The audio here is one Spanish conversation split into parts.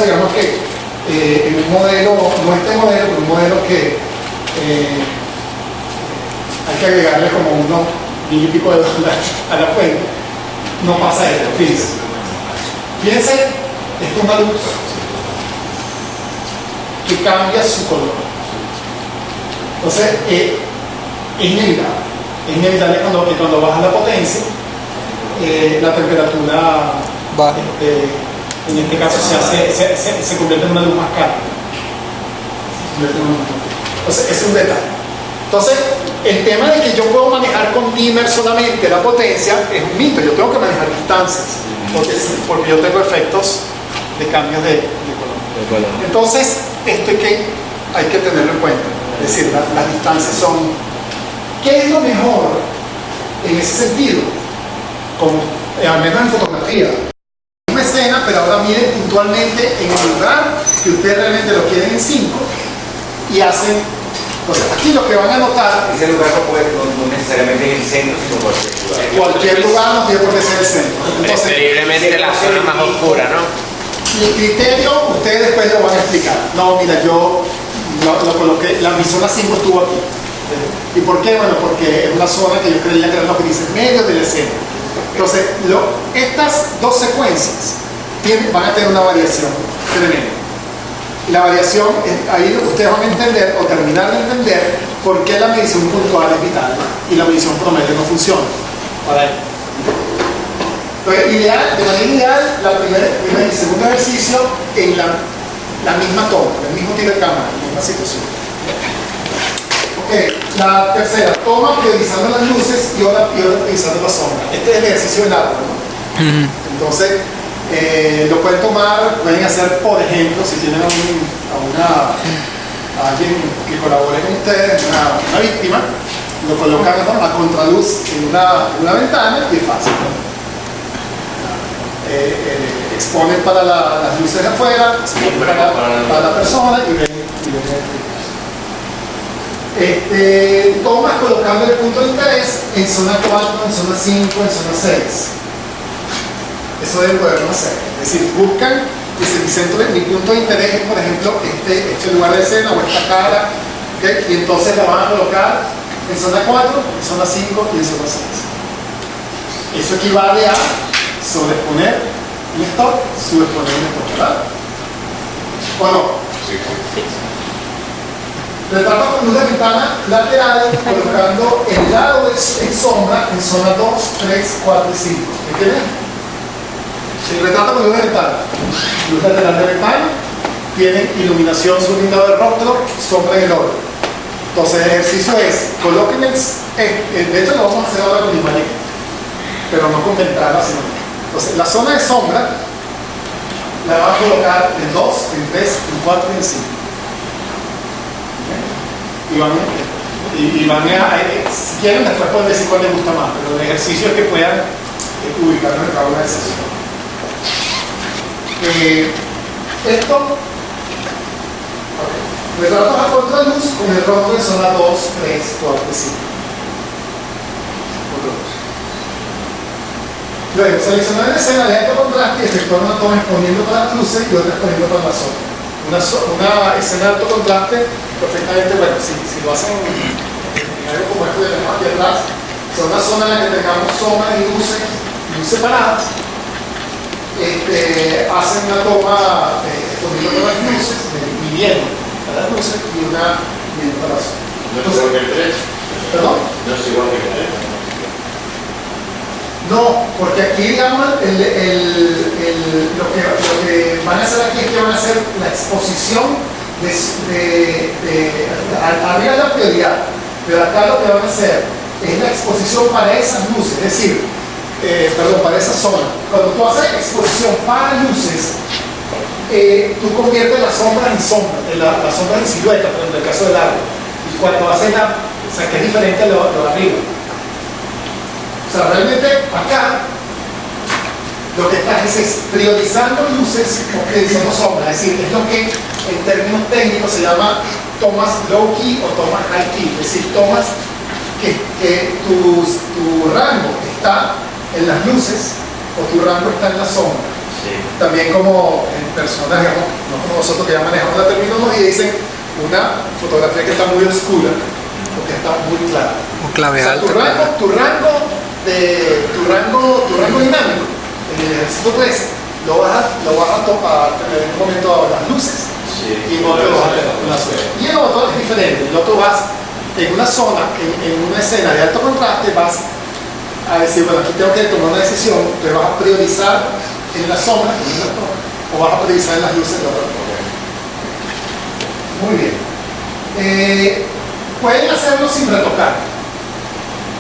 Entonces digamos que en un modelo, no este modelo, pero un modelo que hay que agregarle como unos mil y pico de dólares a la fuente, no pasa esto, fíjense. Fíjense, esto es una luz que cambia su color. Entonces, es inevitable. Es inevitable que cuando baja la potencia, la temperatura baja. En este caso se convierte en una luz más cálida. Entonces, es un detalle. Entonces, el tema de que yo puedo manejar con dimmer solamente la potencia es un mito. Yo tengo que manejar distancias, porque yo tengo efectos de cambios de color. Entonces, esto hay que tenerlo en cuenta. Es decir, las distancias son... ¿Qué es lo mejor en ese sentido? Como, al menos en fotografía. Una escena, pero ahora miren puntualmente en el lugar que ustedes realmente lo quieren en 5 y hacen... Entonces, aquí lo que van a notar... Ese lugar no necesariamente en el centro, sino cualquier lugar no tiene por qué ser el centro. Entonces, preferiblemente la zona más oscura, ¿no? Y el criterio, ustedes después lo van a explicar. No, mira, yo lo coloqué, mi zona 5 estuvo aquí. ¿Y por qué? Bueno, porque es una zona que yo creía que era lo que dice en medio de la escena. Entonces, estas dos secuencias van a tener una variación tremenda. Y la variación, ahí ustedes van a entender o terminar de entender por qué la medición puntual es vital y la medición promedio no funciona. Entonces, de manera ideal, primer y segundo ejercicio en la misma toma, el mismo tiro de cámara, la misma situación. Ok, la tercera, toma priorizando las luces y ahora priorizando la sombra. Este es el ejercicio del árbol, ¿no? Entonces, lo pueden tomar, pueden hacer, por ejemplo, si tienen a alguien que colabore con ustedes, una víctima, lo colocan a contraluz en una ventana y es fácil, ¿no? Exponen para las luces de afuera, exponen para la persona y ven tomas colocando el punto de interés en zona 4, en zona 5, en zona 6. Eso deben poderlo hacer. Es decir, buscan que mi punto de interés es, por ejemplo, este lugar de escena o esta cara, ¿okay? Y entonces la van a colocar en zona 4, en zona 5 y en zona 6. Eso equivale a sobreexponer un stop, subexponer un stop, ¿verdad? ¿O no? Sí. Retrato con luz de ventana lateral, colocando el lado en sombra en zona 2, 3, 4 y 5. ¿Entienden? Retrato con luz de ventana. Luz lateral de ventana, tienen iluminación sobre un lado del rostro, sombra en el otro. Entonces el ejercicio es, coloquen de hecho lo vamos a hacer ahora con imagen, pero no con ventana, sino. Entonces la zona de sombra la van a colocar en 2, en 3, en 4 y en 5. Y van a, si quieren después pueden decir cuál les gusta más, pero el ejercicio es que puedan ubicarlo en cada una de esas zonas. Esto, retratos a contraluz con el rostro en zona 2, 3, 4 y 5. Luego, seleccionar la escena de alto contraste y efectuar una toma exponiendo para las luces y otra exponiendo para la sombra. Una escena de alto contraste, perfectamente, bueno, si lo hacen en algo como esto de aquí atrás, son una zona en la que tengamos sombras y luces muy separadas. Hacen una toma exponiendo para las luces, midiendo para las luces y una midiendo para la sombra. ¿No es igual que el 3? ¿Perdón? ¿No es igual que el 3? No, porque aquí, digamos, lo que van a hacer aquí es que van a hacer la exposición arriba de la prioridad, pero acá lo que van a hacer es la exposición para esas luces, es decir, para esa zona. Cuando tú haces exposición para luces, tú conviertes la sombra en sombra, la sombra en silueta, por ejemplo, en el caso del árbol. Y cuando haces o sea, que es diferente a lo de arriba. O sea, realmente acá lo que estás es priorizando luces o priorizando sombras, es decir, es lo que en términos técnicos se llama tomas low key o tomas high key, es decir, tomas que tu rango está en las luces o tu rango está en la sombra. Sí. También como personas, digamos, no como nosotros que ya manejamos la terminología, dicen una fotografía que está muy oscura o que está muy clara. Un clave O sea, alto. tu rango dinámico en el ejercicio 13 lo vas a tener en un momento dado las luces y en otro vas a tener las luces. Y en otro es diferente. En otro vas en una zona, en una escena de alto contraste, vas a decir, bueno, aquí tengo que tomar una decisión, te vas a priorizar en la sombra, o vas a priorizar en las luces de otra forma. Muy bien. Pueden hacerlo sin retocar.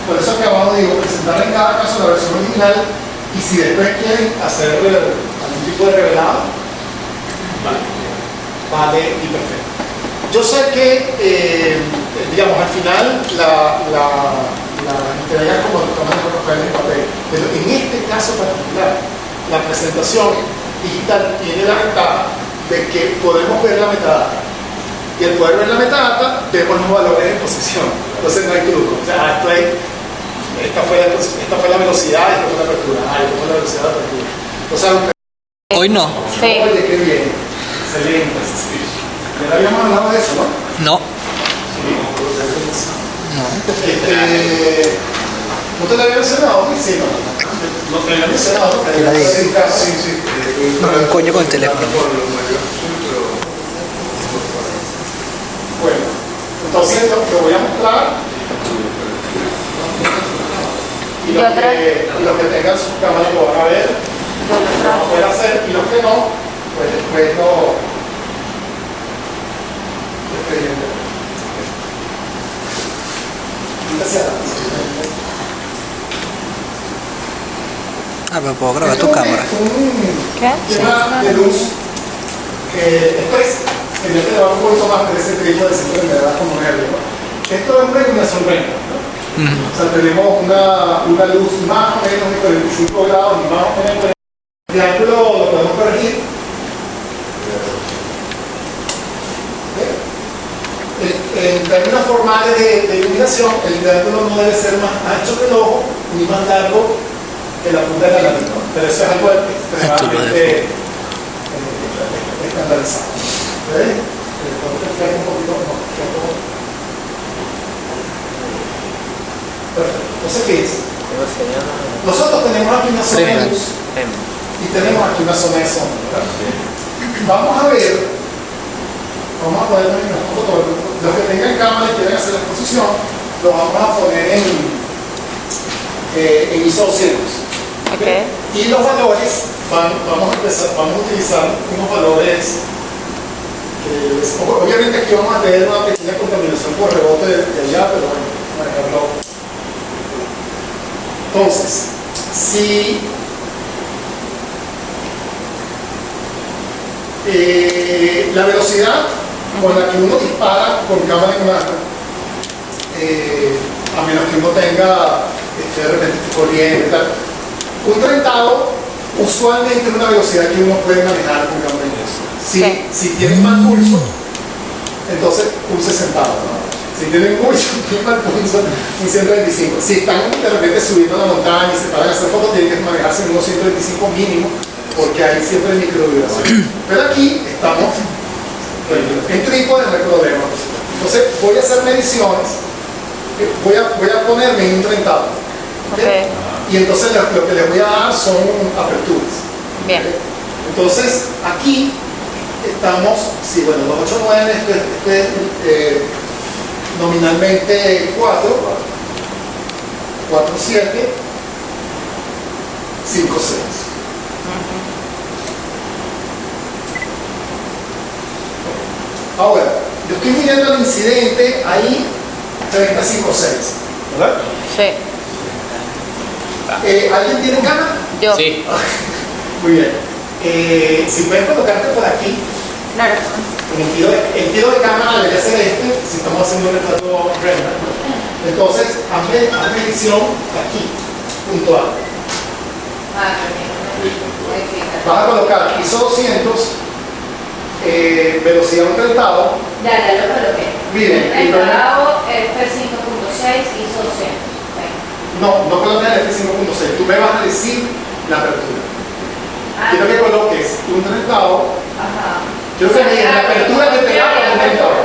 Por eso que abajo digo, presentar en cada caso la versión original y si después quieren hacer algún tipo de revelado, vale y perfecto. Yo sé que, digamos, al final la entrega como Rafael en papel, pero en este caso particular, la presentación digital tiene la ventaja de que podemos ver la metadata. Y al poder ver la metadata, vemos los valores en posición. Entonces no hay truco. O sea, esta fue la velocidad, esta fue la apertura. Esta fue la velocidad de la apertura. O sea, Hoy no. Sí. oye, qué bien. Excelente. Ya habíamos hablado de eso, ¿no? No. ¿No te lo había mencionado? Sí, no. No te había mencionado. ¿Qué la dice? Sí, sí. Un coño con el teléfono. Bueno, entonces lo voy a mostrar. Y los que tengan sus cámaras lo van a ver. Lo van a poder hacer. Y los que no, pues después no. Ah, pero puedo grabar tu cámara. ¿Qué? Tema de luz. Después, en este le va un poquito más, pero ese trillo de siempre me da como nervio, ¿no? Esto es una iluminación recta, ¿no? O sea, tenemos una luz más o menos de 45 grados y más o menos. El ángulo lo podemos corregir. En términos formales de iluminación, el triángulo no debe ser más ancho que el ojo ni más largo que la punta de la nariz, ¿no? Pero eso es algo extremadamente estandarizado. ¿Ves? Un poquito, no, perfecto. Entonces, fíjense. Nosotros tenemos aquí una zona de luz y tenemos aquí una zona de sombra, ¿verdad? Vamos a ver. Vamos a poner una foto. Los que tengan cámara y quieren hacer la exposición, lo vamos a poner en ISO 200. Okay. Y los valores, vamos a utilizar unos valores. Obviamente aquí vamos a tener una pequeña contaminación por rebote de allá, pero bueno, manejarlo. Entonces, si la velocidad con la que uno dispara con cámara en mano, a menos que uno tenga de repente corriente y tal, un trentado usualmente es una velocidad que uno puede manejar con cámara en mano. Si tienen mal pulso, entonces un 60, ¿no? Si tienen mucho mal pulso, un 125. Si están de repente subiendo la montaña y se paran a hacer fotos, tienen que manejarse en unos 125 mínimo, porque hay siempre microvibración. Pero aquí estamos en trípode, no hay problema. Entonces voy a hacer mediciones, voy a ponerme en un trentado. Okay. Y entonces lo que les voy a dar son aperturas. Bien. Entonces aquí estamos, sí, bueno, 289, nominalmente 4, 4, 7, 5, 6. Ahora, yo estoy midiendo el incidente ahí 35.6, ¿verdad? Sí. ¿Alguien tiene cámara? Yo. Sí. Muy bien. Si puedes colocarte por aquí, Claro. el tiro de cámara debería ser si estamos haciendo un retrato render. Entonces, haz medición aquí, puntual. Vas a colocar ISO 200, velocidad un trentado. Ya lo coloqué. Miren, El trabajo F5.6 hizo 200. no coloques el F5.6, tú me vas a decir la apertura. quiero que coloques un 30avo. Ajá. Quiero que mides la apertura que te da para un 30avo.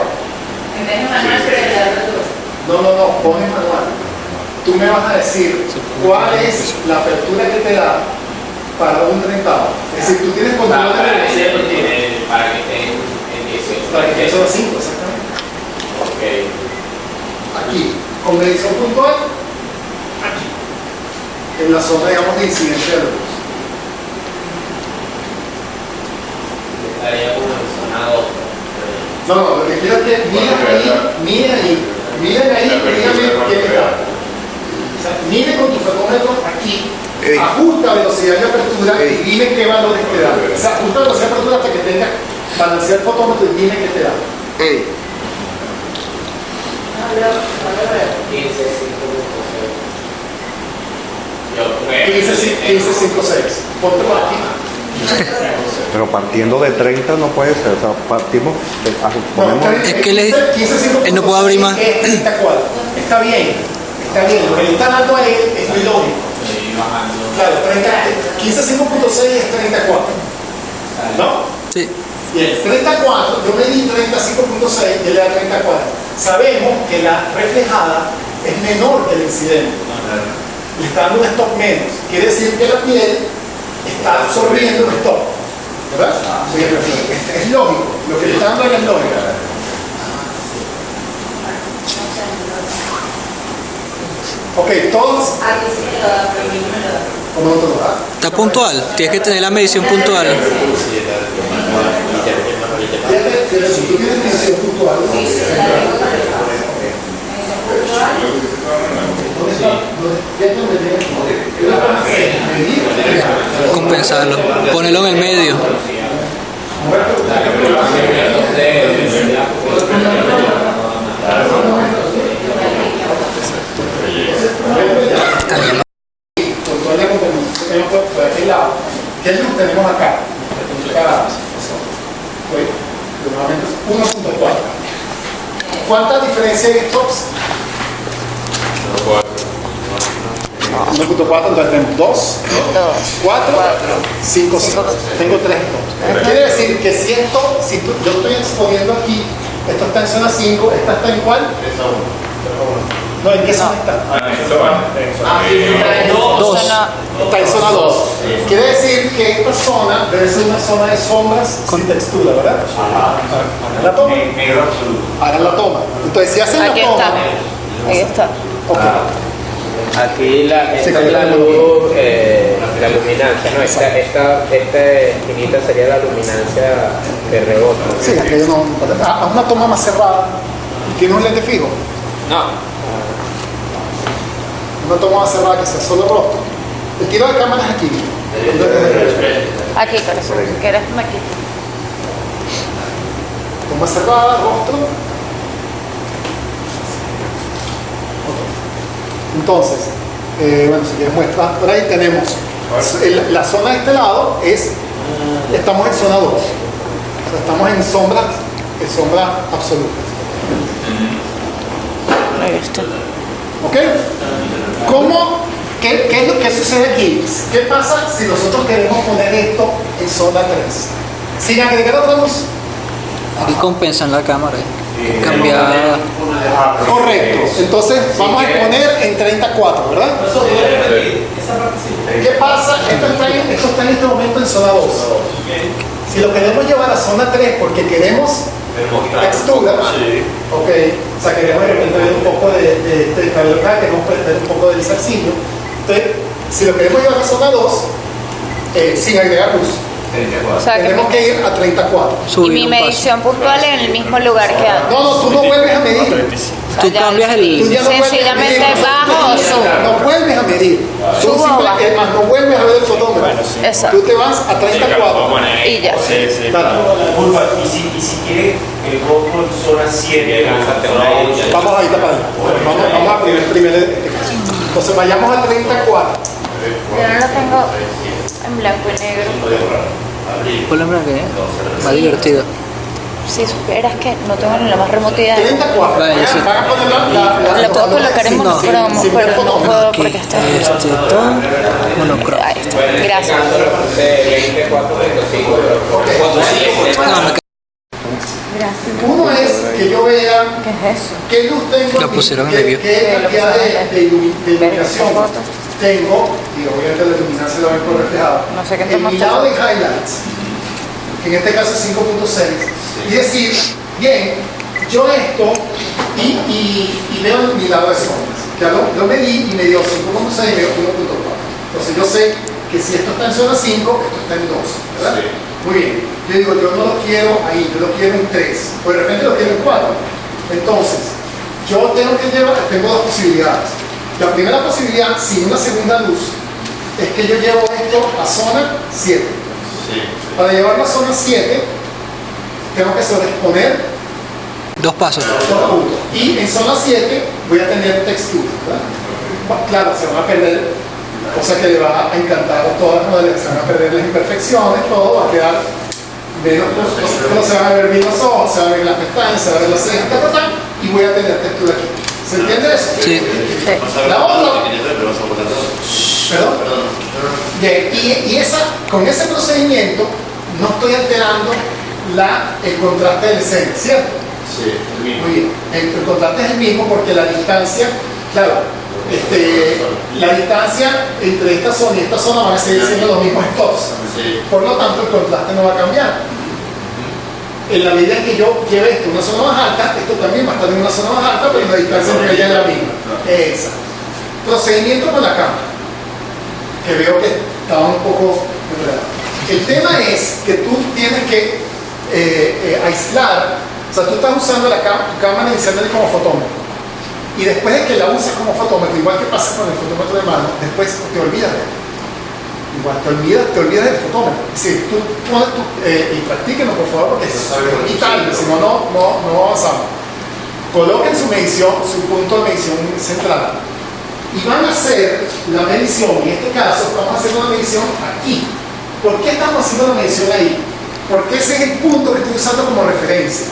En vez de manual, pero de apertura. No, pon en manual. Tú me vas a decir cuál es la apertura que te da para un 30avo. Es decir, tú tienes control de la velocidad de apertura. Para que esté en 18. Para que eso 5, exactamente. Ok. Aquí, con medición puntual, aquí. En la zona, digamos, de incidencia de luz. Estaría como en zona 2. No, lo que quiero es que miren ahí, y díganme qué está. O sea, mide con tu fotómetro aquí, ajusta velocidad de apertura y dime qué valores te da. O sea, ajusta velocidad de apertura hasta que tenga balancear el fotómetro y dime qué te da. 15.56. Ponte por aquí. Pero partiendo de 30 no puede ser, o sea, partimos, ponemos... Es que él no puede abrir más. Es 34. Está bien. Lo que le está dando a él es muy lógico. Claro, 15.5.6 es 34. ¿No? Sí. Y el 34, yo medí 35.6 y él le da 34. Sabemos que la reflejada es menor que el incidente. Le está dando un stop menos. Quiere decir que la piel está absorbiendo un stop. ¿Verdad? Es lógico. Lo que le está dando es lógica. Ok, todos. Aquí sí que lo da, pero a mí no me lo da. ¿Cómo no te lo da? Está puntual. Tienes que tener la medición puntual. Fíjate que si tú tienes medición puntual, Sí, la tengo con el pago. ¿dónde está? ¿Qué es donde tienes que medir? Compensarlo. Ponelo en el medio. Está bien. Controla con tenemos por aquel lado. ¿Qué luz tenemos acá? Nuevamente 1.4. ¿Cuánta diferencia hay en stops? 1.4, entonces tenemos 2, 4, 5, 6. Tengo 3 stops. Quiere decir que si esto, yo estoy exponiendo aquí, esto está en zona 5, esta está en cuál? No, ¿en qué zona está? Dos. Está en zona 2. Quiere decir que esta zona debe ser una zona de sombras con textura, ¿verdad? Hagan la toma. Hagan la toma. Entonces, si hacen Aquí la toma. está. Ahí está. Ok. Aquí esta es la luz, la luminancia, ¿no? Esta esquinita sería la luminancia que rebota. Sí, aquello no. Haz una toma más cerrada. ¿Tienes un lente fijo? No. Una toma más cerrada que sea solo rostro. El tiro de cámara es aquí. Aquí, corazón. Si quieres, me quito. Toma cerrada, rostro. Entonces, bueno, si quieres muestra, por ahí tenemos la zona de este lado estamos en zona 2. O sea, estamos en sombra absoluta. Ahí está. ¿Ok? ¿Qué es lo que sucede aquí? ¿Qué pasa si nosotros queremos poner esto en zona 3? Sin agregar otra luz. Aquí compensan la cámara. Cambiar. Correcto. Entonces vamos a exponer en 34, ¿verdad? ¿Qué pasa? Esto está en este momento en zona 2. Si lo queremos llevar a zona 3 porque queremos textura, ok, o sea, queremos de repente ver un poco de cabello acá, queremos ver un poco del zarcillo. Entonces, si lo queremos llevar a zona 2, sin agregar luz, O sea, que tenemos que ir a 34. y Subir mi un paso. medición puntual en el mismo lugar que antes. No, tú no vuelves a medir. Tú cambias Tú el. ya no vuelves a Sencillamente medir. bajo o subo. No vuelves a medir. Tú Subo o bajo. es más, no vuelves a ver el fotómetro. Exacto. Tú te vas a 34. Y ya. Dale. Disculpa, y si quiere el rojo en zona 7, Vamos ahorita para allá. Vamos a primero este caso. Entonces vayamos a 34. Yo no lo tengo en blanco y negro. Por la verdad que es más divertido. Si supieras que no tengo ni la más remota idea. 34. Vale, yo sé. Van a poner La puedo colocar en No. monocromo, Sin ver pero no fotómetro. puedo Aquí, porque está. todo monocromo. Ahí está. Bueno, en este Gracias. caso lo puse 24.5, pero No, me Gracias. Uno es que yo vea ¿Qué es eso? qué luz tengo, Lo aquí, pusieron en qué, el video. qué cantidad de iluminación foto. tengo, y obviamente la iluminación la ven por reflejado. No sé qué en tomaste mi lado de foto. highlights, que en este caso es 5.6, y decir, bien, yo esto y veo mi lado de sombras, que lo medí y me dio 5.6 y me dio 1.4. Entonces yo sé que si esto está en zona 5, esto está en 2, ¿verdad? Sí. Muy bien. Yo digo, yo no lo quiero ahí, yo lo quiero en 3, o de repente lo quiero en 4. Entonces, yo tengo dos posibilidades. La primera posibilidad, sin una segunda luz, es que yo llevo esto a zona 7. Sí. Para llevarlo a zona 7, tengo que sobreexponer Dos pasos. 2 puntos. Y en zona 7 voy a tener textura, ¿verdad? Claro, se van a perder, cosa que le va a encantar a todas las modelos, se van a perder las imperfecciones, todo va a quedar menos, no se van a ver bien los ojos, se van a ver las pestañas, se van a ver las cejas, y voy a tener textura aquí. ¿Se entiende eso? Sí. La otra. ¿Perdón? Bien, con ese procedimiento no estoy alterando el contraste del escena, ¿cierto? Sí, el mismo. Muy bien. El contraste es el mismo porque la distancia, claro, la distancia entre esta zona y esta zona van a seguir siendo los mismos stops. Sí. Por lo tanto, el contraste no va a cambiar. En la medida en que yo lleve esto a una zona más alta, esto también va a estar en una zona más alta, pero la distancia entre ellas es la misma. Exacto. Procedimiento con la cámara, que veo que estaba un poco enredado. El tema es que tú tienes que aislar, o sea, tú estás usando tu cámara inicialmente como fotómetro, y después de que la uses como fotómetro, igual que pasa con el fotómetro de mano, después te olvidas de él. Igual te olvidas del fotómetro. Es decir, tú pones y practíquenlo por favor, porque es vital, si no, no avanzamos. Coloquen su medición, su punto de medición central, y van a hacer la medición. En este caso, vamos a hacer una medición aquí. ¿Por qué estamos haciendo la medición ahí? Porque ese es el punto que estoy usando como referencia.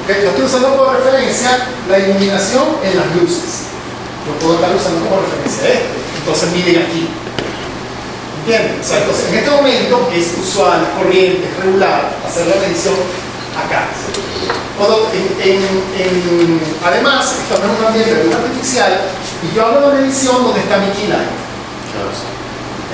¿Okay? Yo estoy usando como referencia la iluminación en las luces. Yo puedo estar usando como referencia esto. Entonces miren aquí. ¿Entienden? O sea, entonces, en este momento es usual, corriente, es regular hacer la medición acá. Además, estamos en un ambiente de luz artificial y yo hago la medición donde está mi key line.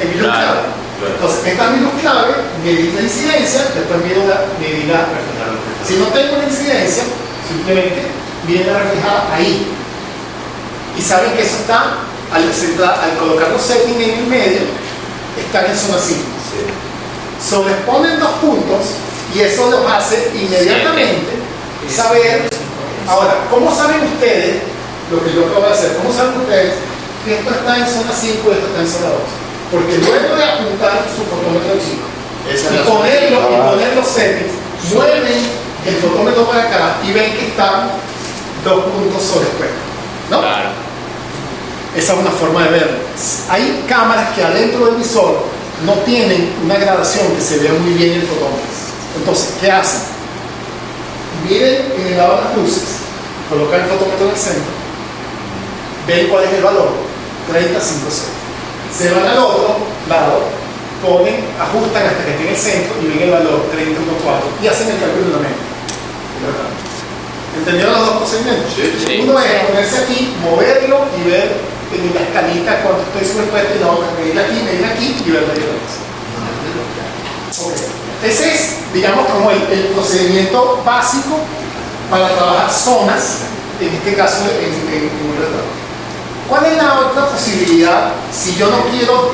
En mi luz clave. Entonces, esta es mi luz clave, medí la incidencia, después medí la reflejada. Si no tengo la incidencia, simplemente viene la reflejada ahí. Y saben que eso está, al colocar los settings en el medio, están en zona 5. Sobreexponen 2 puntos y eso los hace inmediatamente saber. Ahora, ¿cómo saben ustedes lo que yo acabo de hacer? ¿Cómo saben ustedes que esto está en zona 5 y esto está en zona 2? Porque luego de apuntar su fotómetro aquí y poner los settings, mueven el fotómetro para acá y ven que están 2 puntos sobreexpuestos, ¿no? Claro. Esa es una forma de verlo. Hay cámaras que adentro del visor no tienen una gradación que se vea muy bien el fotómetro. Entonces, ¿qué hacen? Miren en el lado de las luces, colocan el fotómetro en el centro, ven cuál es el valor, 30.56. Se van al otro lado, ajustan hasta que esté en el centro y ven el valor 30.4 y hacen el cálculo nuevamente. ¿Entendieron los dos procedimientos? Sí. Uno es ponerse aquí, moverlo y ver en la escalita cuánto estoy superpuesto y no, medir aquí y ver la diferencia. Okay. Ese es, digamos, como el procedimiento básico para trabajar zonas, en este caso en un retrato. ¿Cuál es la otra posibilidad si yo no quiero,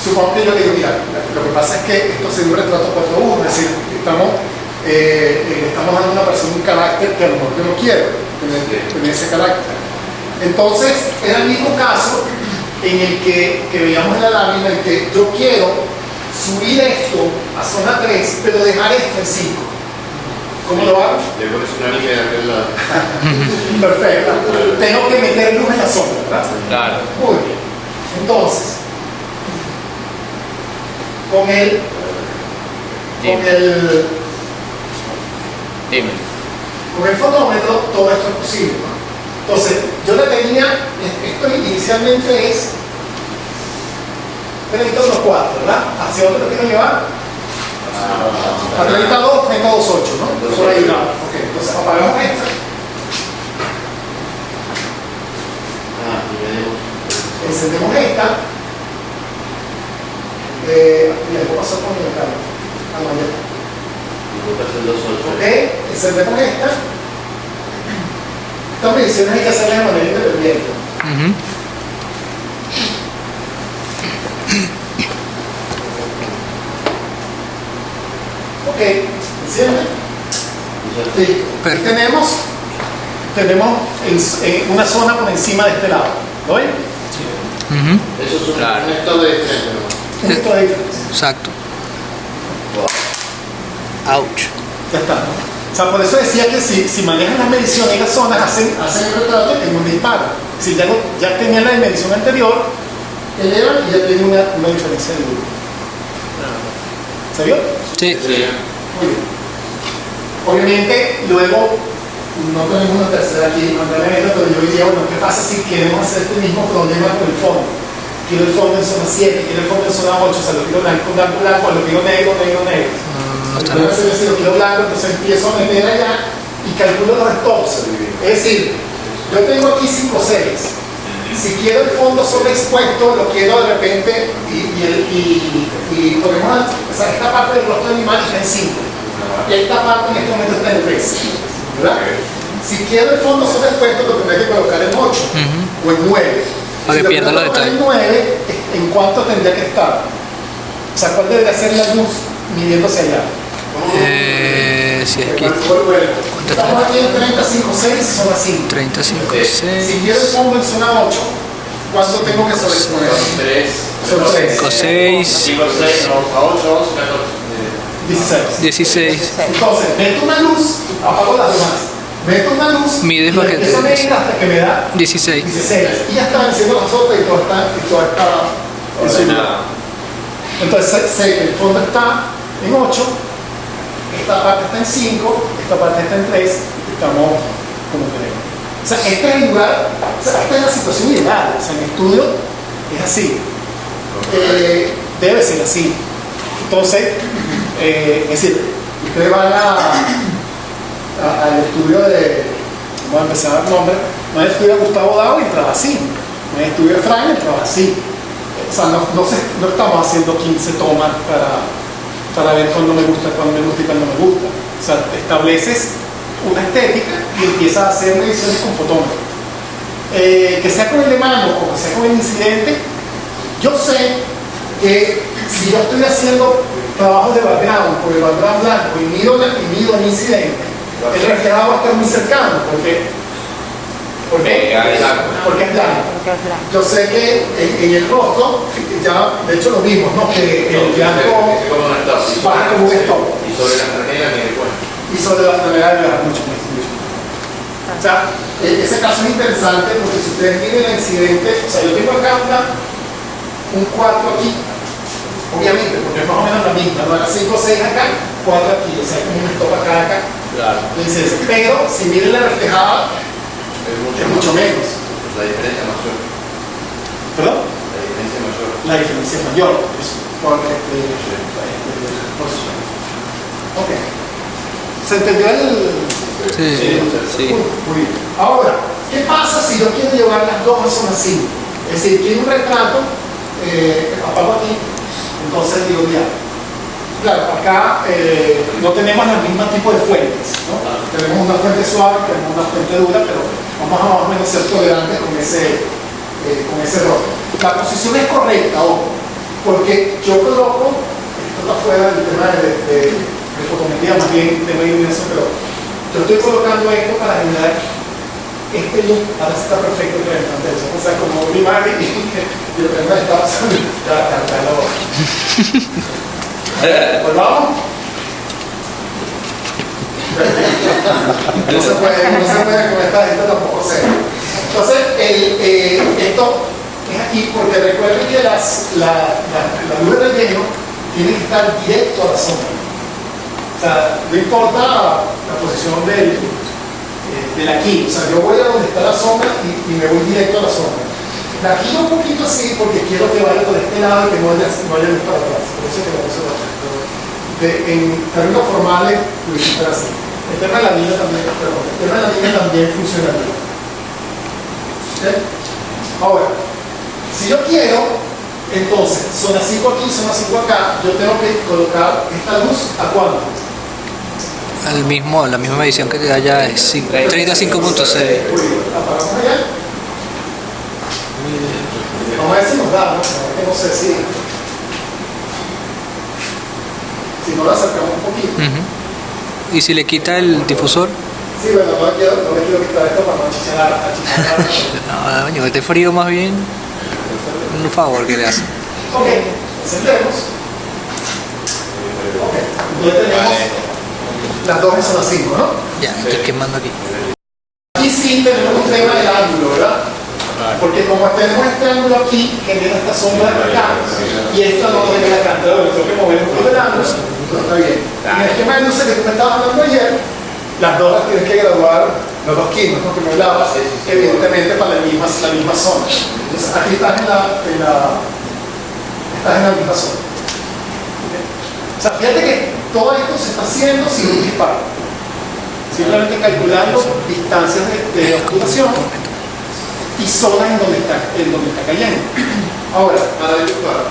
supongo que yo le digo, mira, lo que pasa es que esto sería un retrato 4:1, es decir, estamos dando a una persona un carácter que a lo mejor yo no quiero tener ese carácter. Entonces, era el mismo caso en el que veíamos en la lámina, en que yo quiero subir esto a zona 3, pero dejar esto en 5. ¿Cómo lo hago? Le pones una línea de aquel lado. Perfecto. Tengo que meter luz en la sombra, ¿verdad? Claro. Muy bien. Entonces, Dime. Con el fotómetro todo esto es posible, ¿no? Entonces, yo le tenía, esto inicialmente es 32,4, ¿verdad? ¿Hacia dónde lo quiero llevar? A 32, 32,8, ¿no? Por ahí, no. Ok, entonces apagamos esta. Encendemos esta. Mira, ¿cómo pasó con el cable? Ah, no, ya. Ok, encendemos esta. Estas mediciones hay que hacerlas de manera independiente. Ujú. Ok, ¿enciende? Sí. Perfecto. Tenemos una zona por encima de este lado. ¿Lo ven? Ujú. Eso es un Claro. método de diferencia, ¿no? Un punto de diferencia. Exacto. Ouch. Ya está, ¿no? O sea, por eso decía que si manejan las mediciones y las zonas, hacen el retrato en un disparo. Si ya tenían la medición anterior, elevan y ya tienen una diferencia de luz. ¿Se vio? Sí. Muy bien. Obviamente, luego no tenemos una tercera aquí, lamentablemente, pero yo diría, bueno, ¿qué pasa si queremos hacer este mismo problema con el fondo? Quiero el fondo en zona 7, quiero el fondo en zona 8, o sea, lo quiero blanco, blanco, blanco, lo quiero negro, negro, negro. No está Entonces, si lo quiero blanco, entonces empiezo a meter allá y calculo los stops. Es decir, yo tengo aquí 5 series. Si quiero el fondo sobreexpuesto, lo quiero de repente y ponemos, o sea, esta parte del rostro del animal está en 5. Esta parte en este momento está en 3. ¿Verdad? Si quiero el fondo sobreexpuesto, lo tendré que colocar en 8 o en 9. Para que Si lo pierda quiero los colocar detalles. en 9, ¿en cuánto tendría que estar? O sea, ¿cuál debería ser la luz midiéndose allá? Si es que Estamos aquí en 35,6, zona 5. 35, Si quiero el 6, fondo en zona 8, ¿cuánto tengo que sobreexponer? 3, Son 6. 6, 5, 6, 8, 11, 14. 16. 16. Entonces, meto una luz, apago las demás. Meto una luz, Mides y para que empiezo a te- medir hasta que me da 16. 16. Y ya están haciendo las otras y todo está en su lugar. Entonces, sé que el fondo está en 8, esta parte está en 5, esta parte está en 3, estamos como queremos. O sea, este es el lugar, o sea, esta es la situación ideal. O sea, en el estudio es así. Debe ser así. Entonces, es decir, ustedes van al estudio de, vamos a empezar a dar nombre, no es el estudio de Gustavo Dao y entraba así, no es el estudio de Frank y entraba así. O sea, no estamos haciendo 15 tomas para ver cuándo me gusta y cuándo no me gusta. O sea, estableces una estética y empiezas a hacer mediciones con fotómetro. Que sea con el de mano o que sea con el incidente, yo sé que si yo estoy haciendo trabajos de background por el background blanco y mido el incidente, el reflejado va a estar muy cercano porque es blanco. Yo sé que en el rostro, ya de hecho lo vimos, ¿no? Que el blanco baja como un stop. Y sobre la franela ni recuerdo. Y sobre la franela de bajar mucho más. O sea, ese caso es interesante porque si ustedes miren el incidente, o sea, yo tengo acá un 4 aquí, obviamente, porque es más o menos la misma, ¿no? 5 o 6 acá, 4 aquí, o sea, como un stop acá. Claro. Entonces, pero si miren la reflejada, es mucho menos. La diferencia es mayor. ¿Perdón? La diferencia es mayor. La diferencia es mayor. Ok. ¿Se entendió Sí. Sí. Muy bien. Ahora, ¿qué pasa si yo quiero llevar las dos a zona 5? Es decir, quiero un retrato, apago aquí, entonces digo ya. Claro, acá no tenemos el mismo tipo de fuentes, ¿no? Tenemos una fuente suave, tenemos una fuente dura, pero vamos a más o menos ser tolerantes con ese rol. La posición es correcta, ojo, porque yo coloco, esto está fuera del tema de fotometría, más bien tema de iluminación, pero yo estoy colocando esto para generar este look. Ahora sí está perfecto en la pantalla, o sea, como mi imagen y el tema está pasando, pues vamos. No se puede con esta gente tampoco ser. Entonces, esto es aquí porque recuerden que la luz de relleno tiene que estar directo a la sombra. O sea, no importa la posición de la key. O sea, yo voy a donde está la sombra y me voy directo a la sombra. La giro un poquito así porque quiero que vaya por este lado y que no vaya luz para atrás. Por eso es que lo puse en términos formales, lo hiciste así. El tema de la línea también funcionaría. ¿Okay? Ahora, si yo quiero, entonces, zona 5 aquí, zona 5 acá, yo tengo que colocar esta luz ¿a cuánto? La misma medición que te da ya es 35.6. Apagamos allá. Vamos a ver si nos da, ¿no? No sé si nos la acercamos un poquito. ¿Y si le quita el difusor? Sí, bueno, no le quiero quitar esto para no achicharrar. No, coño, este frío más bien un favor que le hace. Ok, encendemos. Ok, entonces tenemos las dos en zona 5, ¿no? Ya, me estoy quemando aquí. Aquí sí tenemos un tema del ángulo, ¿verdad? Porque como tenemos este ángulo aquí, genera esta sombra de acá, y esta no genera acá. Entonces, tengo que mover un poco el ángulo, pero está bien. Y en el esquema de luces que tú me estabas hablando ayer, las dos las tienes que graduar, los dos quinos, ¿no? Que me hablabas, evidentemente para la misma zona. Entonces, aquí estás en la misma zona. O sea, fíjate que todo esto se está haciendo sin un disparo. Simplemente calculando distancias de obturación y zonas en donde está cayendo. Ahora, Para dibujar,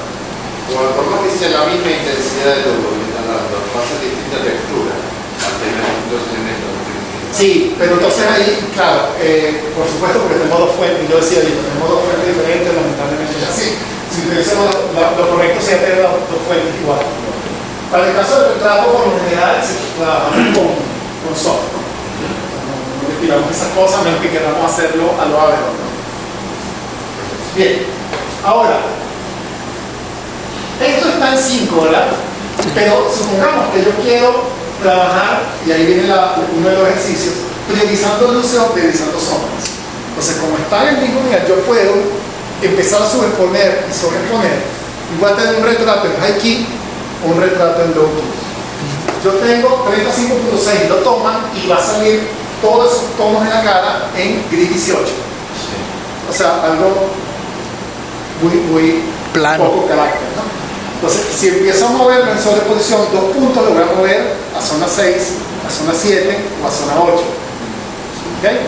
por más que sea la misma intensidad de luz que están dando, pasa distinta textura al tener dos elementos. sí, pero entonces ahí, claro, por supuesto porque tenemos dos fuentes, yo decía, tenemos dos fuentes diferentes, lamentablemente es así. Si utilizamos lo correcto sería tener dos fuentes iguales. Para el caso del retrato, por lo general, se trabajamos con software. No tiramos esas cosas, menos que queramos hacerlo a lo ávero. Bien, ahora, esto está en 5, ¿verdad? Pero supongamos que yo quiero trabajar, y ahí viene uno de los ejercicios, priorizando luces o priorizando sombras. Entonces, como está en el mismo nivel, yo puedo empezar a superponer y sobreponer. Igual tener un retrato en high key o un retrato en low key. Yo tengo 35.6, lo toman y va a salir todos esos tonos en la cara en gris 18. O sea, algo muy plano, poco carácter, ¿no? Entonces, si empiezo a moverlo en sobreposición, 2 puntos lo voy a mover a zona 6, a zona 7 o a zona 8. ¿Okay?